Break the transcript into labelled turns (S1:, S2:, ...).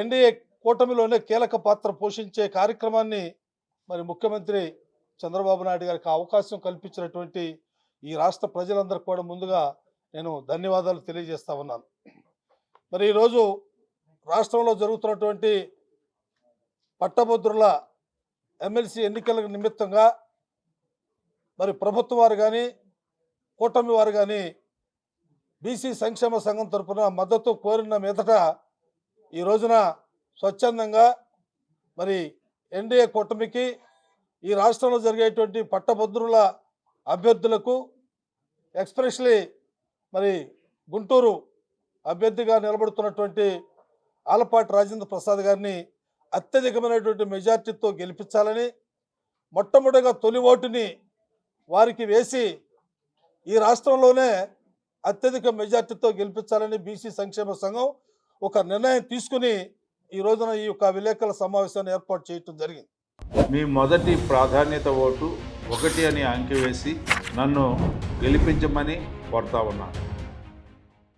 S1: NDA కూటమిలోనే కీలక పాత్ర పోషించే కార్యక్రమాన్ని మరి ముఖ్యమంత్రి చంద్రబాబు నాయుడు గారికి అవకాశం కల్పించినటువంటి ఈ రాష్ట్ర ప్రజలందరికీ కూడా ముందుగా నేను ధన్యవాదాలు తెలియజేస్తా ఉన్నాను. మరి ఈరోజు రాష్ట్రంలో జరుగుతున్నటువంటి పట్టభద్రుల ఎమ్మెల్సీ ఎన్నికల నిమిత్తంగా మరి ప్రభుత్వం వారు కానీ కూటమి వారు కానీ బీసీ సంక్షేమ సంఘం తరఫున మద్దతు కోరిన మీదట ఈ రోజున స్వచ్ఛందంగా మరి ఎన్డీఏ కూటమికి ఈ రాష్ట్రంలో జరిగేటువంటి పట్టభద్రుల అభ్యర్థులకు ఎక్స్ప్రెస్లీ మరి గుంటూరు అభ్యర్థిగా నిలబడుతున్నటువంటి ఆలపాటి రాజేంద్ర ప్రసాద్ గారిని అత్యధికమైనటువంటి మెజార్టీతో గెలిపించాలని, మొట్టమొదటిగా తొలి ఓటుని వారికి వేసి ఈ రాష్ట్రంలోనే అత్యధిక మెజార్టీతో గెలిపించాలని బీసీ సంక్షేమ సంఘం ఒక నిర్ణయం తీసుకుని ఈ రోజున ఈ యొక్క విలేకరుల సమావేశాన్ని ఏర్పాటు చేయడం జరిగింది.
S2: మీ మొదటి ప్రాధాన్యత ఓటు 1 అని అంకె వేసి నన్ను గెలిపించమని కోరుతా ఉన్నాను.